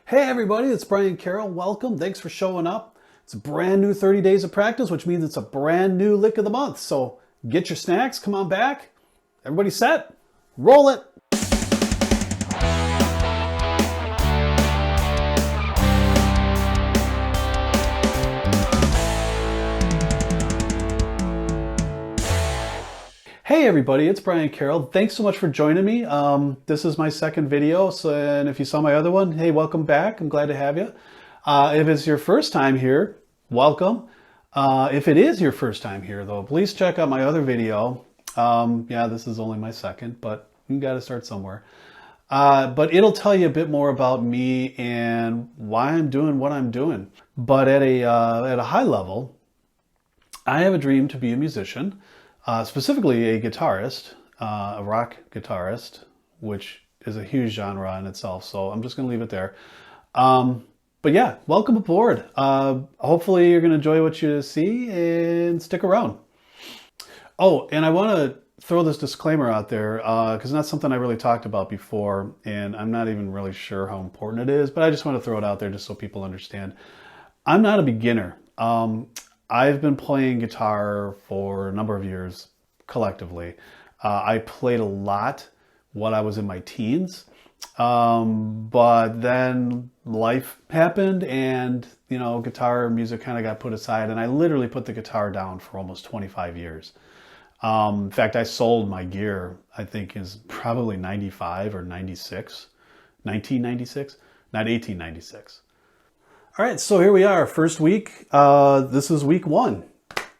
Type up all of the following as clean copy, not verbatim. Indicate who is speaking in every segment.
Speaker 1: Hey everybody, it's Brian Carroll. Welcome. Thanks for showing up. It's a brand new 30 days of practice, which means it's a brand new lick of the month. So get your snacks, come on back. Everybody set? Roll it. Hey everybody, it's Brian Carroll. Thanks so much for joining me. This is my second video, and if you saw my other one, hey, welcome back. I'm glad to have you. If it's your first time here, welcome. If it is your first time here, though, please check out my other video. Yeah, this is only my second, but you got to start somewhere. But it'll tell you a bit more about me and why I'm doing what I'm doing. But at a high level, I have a dream to be a musician. Specifically a guitarist, a rock guitarist, which is a huge genre in itself. So I'm just going to leave it there. But yeah, welcome aboard. Hopefully you're going to enjoy what you see and stick around. Oh, and I want to throw this disclaimer out there because it's not something I really talked about before, and I'm not even really sure how important it is, but I just want to throw it out there just so people understand. I'm not a beginner. I've been playing guitar for a number of years collectively. I played a lot when I was in my teens, but then life happened and, you know, guitar music kind of got put aside, and I literally put the guitar down for almost 25 years. In fact, I sold my gear, I think is probably 95 or 96, 1996, not 1896. All right, so here we are, first week. This is week 1.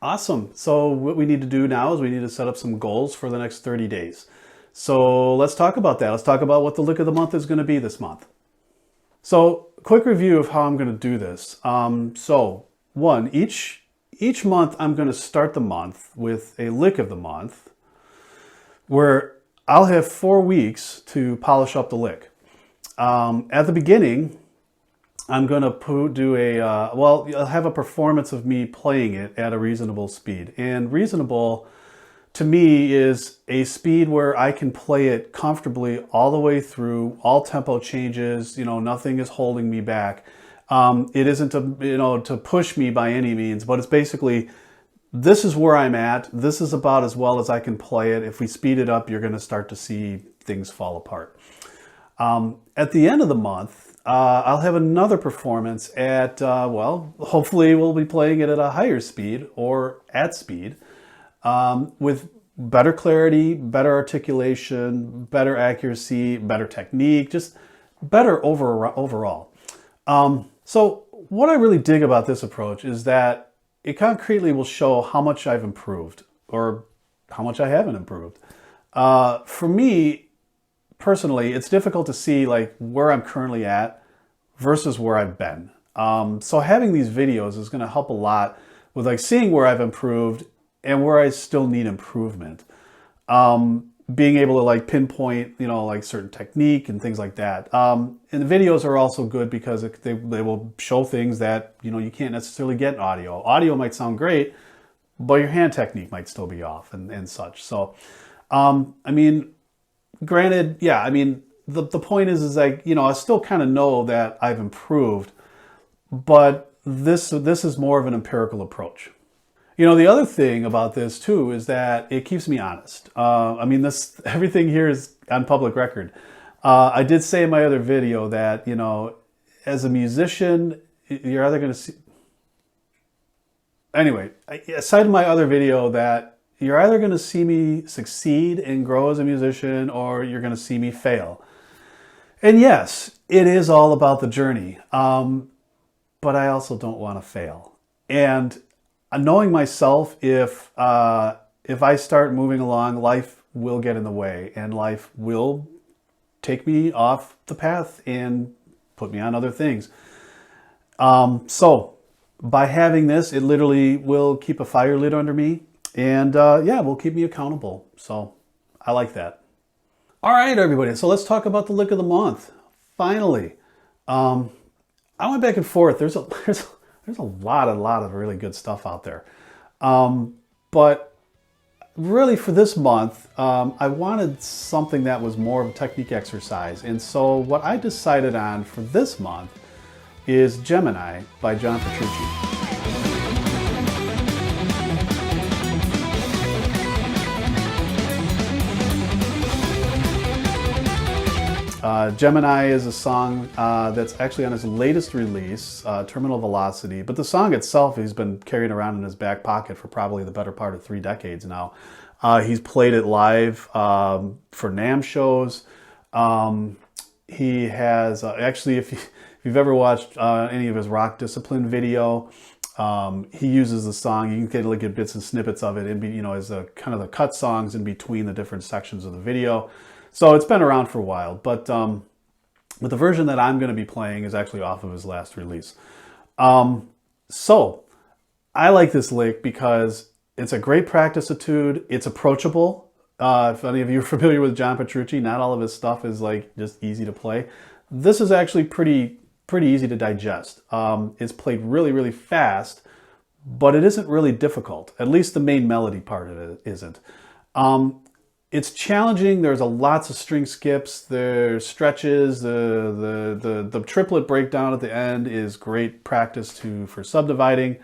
Speaker 1: Awesome. So what we need to do now is we need to set up some goals for the next 30 days. So let's talk about that. Let's talk about what the lick of the month is going to be this month. So quick review of how I'm going to do this. So one, each month I'm going to start the month with a lick of the month where I'll have 4 weeks to polish up the lick. At the beginning, I'm going to do I'll have a performance of me playing it at a reasonable speed. And reasonable to me is a speed where I can play it comfortably all the way through, all tempo changes, you know, nothing is holding me back. It isn't to push me by any means, but it's basically, this is where I'm at. This is about as well as I can play it. If we speed it up, you're going to start to see things fall apart. At the end of the month, I'll have another performance at, hopefully we'll be playing it at a higher speed or at speed with better clarity, better articulation, better accuracy, better technique, just better overall. So what I really dig about this approach is that it concretely will show how much I've improved or how much I haven't improved. For me, personally, it's difficult to see like where I'm currently at versus where I've been. So having these videos is going to help a lot with like seeing where I've improved and where I still need improvement. Being able to like pinpoint, you know, like certain technique and things like that. And the videos are also good because they will show things that, you know, you can't necessarily get in audio. Audio might sound great, but your hand technique might still be off and such. So, I mean, granted, yeah, I mean, the point is like, you know, I still kind of know that I've improved, but this is more of an empirical approach. You know, the other thing about this too is that it keeps me honest. I mean, everything here is on public record. I did say in my other video that, you know, as a musician, you're either going to see... Anyway, I cited in my other video that you're either going to see me succeed and grow as a musician or you're going to see me fail. And yes, it is all about the journey. But I also don't want to fail. And knowing myself, if I start moving along, life will get in the way and life will take me off the path and put me on other things. So by having this, it literally will keep a fire lit under me. And yeah, will keep me accountable. So I like that. All right, everybody. So let's talk about the lick of the month. Finally, I went back and forth. There's a lot of really good stuff out there. But really for this month, I wanted something that was more of a technique exercise. And so what I decided on for this month is Gemini by John Petrucci. Gemini is a song that's actually on his latest release, Terminal Velociy, but the song itself he's been carrying around in his back pocket for probably the better part of 3 decades now. He's played it live for NAMM shows. He has, actually, if you've ever watched any of his Rock Discipline video, he uses the song. You can look at bits and snippets of it, as a kind of the cut songs in between the different sections of the video. So it's been around for a while, but the version that I'm going to be playing is actually off of his last release. So I like this lick because it's a great practice etude. It's approachable. If any of you are familiar with John Petrucci, not all of his stuff is like just easy to play. This is actually pretty easy to digest. It's played really, really fast, but it isn't really difficult. At least the main melody part of it isn't. It's challenging. There's lots of string skips. There's stretches. The triplet breakdown at the end is great practice for subdividing,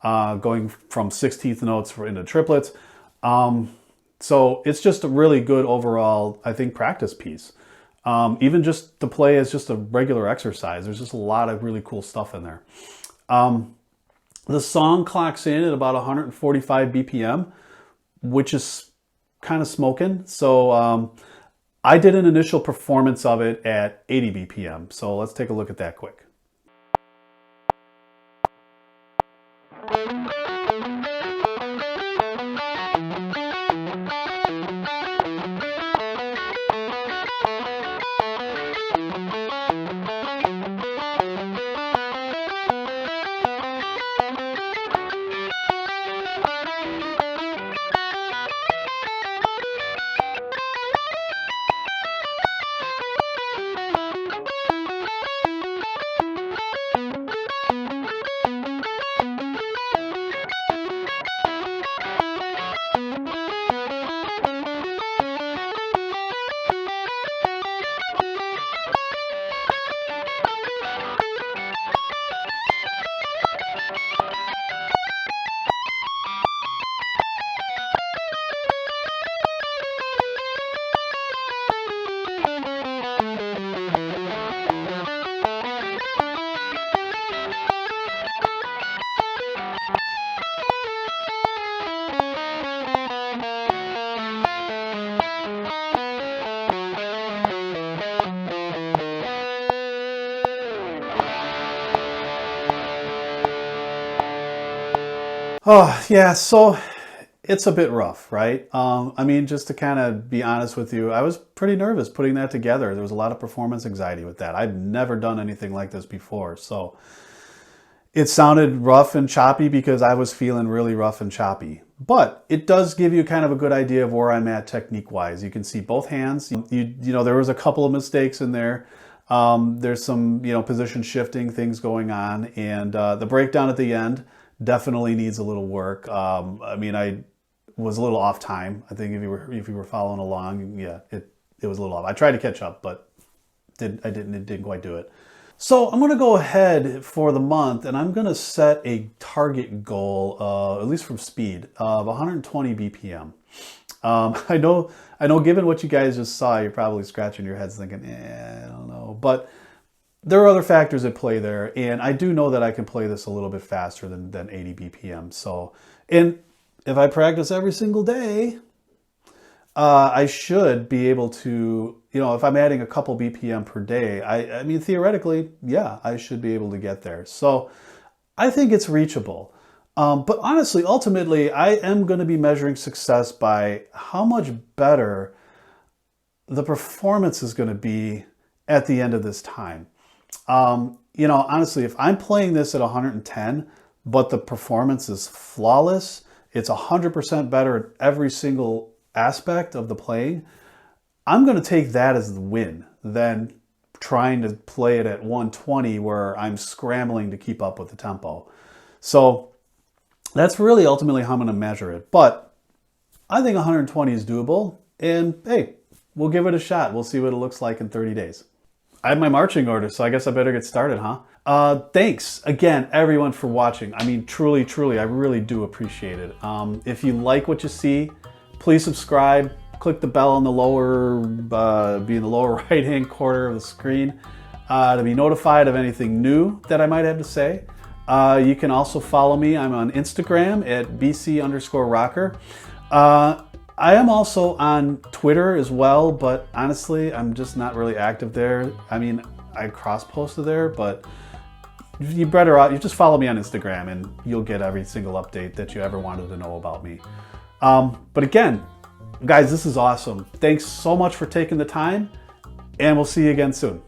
Speaker 1: going from 16th notes into triplets. So it's just a really good overall, I think, practice piece. Even just to play as just a regular exercise. There's just a lot of really cool stuff in there. The song clocks in at about 145 BPM, which is kind of smoking. So I did an initial performance of it at 80 BPM. So let's take a look at that quick. Oh, yeah, so it's a bit rough, right? I mean, just to kind of be honest with you, I was pretty nervous putting that together. There was a lot of performance anxiety with that. I've never done anything like this before, so it sounded rough and choppy because I was feeling really rough and choppy. But it does give you kind of a good idea of where I'm at technique-wise. You can see both hands. You know, there was a couple of mistakes in there. There's some, position shifting things going on, and the breakdown at the end definitely needs a little work. I mean, I was a little off time. I think if you were following along, yeah, it was a little off. I tried to catch up, but it didn't quite do it. So I'm going to go ahead for the month, and I'm going to set a target goal, at least from speed, of 120 BPM. I know. Given what you guys just saw, you're probably scratching your heads thinking, I don't know, but there are other factors at play there, and I do know that I can play this a little bit faster than 80 BPM. So, and if I practice every single day, I should be able to, if I'm adding a couple BPM per day, I mean, theoretically, yeah, I should be able to get there. So I think it's reachable. But honestly, ultimately, I am going to be measuring success by how much better the performance is going to be at the end of this time. Honestly, if I'm playing this at 110, but the performance is flawless, it's 100% better at every single aspect of the playing, I'm going to take that as the win than trying to play it at 120 where I'm scrambling to keep up with the tempo. So that's really ultimately how I'm going to measure it. But I think 120 is doable. And hey, we'll give it a shot. We'll see what it looks like in 30 days. I have my marching orders, so I guess I better get started, huh? Thanks again, everyone, for watching. I mean, truly, truly, I really do appreciate it. If you like what you see, please subscribe. Click the bell in the lower, be in the lower right-hand corner of the screen to be notified of anything new that I might have to say. You can also follow me. I'm on Instagram at BC_rocker. I am also on Twitter as well, but honestly, I'm just not really active there. I mean, I cross-posted there, but you just follow me on Instagram and you'll get every single update that you ever wanted to know about me. But again, guys, this is awesome. Thanks so much for taking the time, and we'll see you again soon.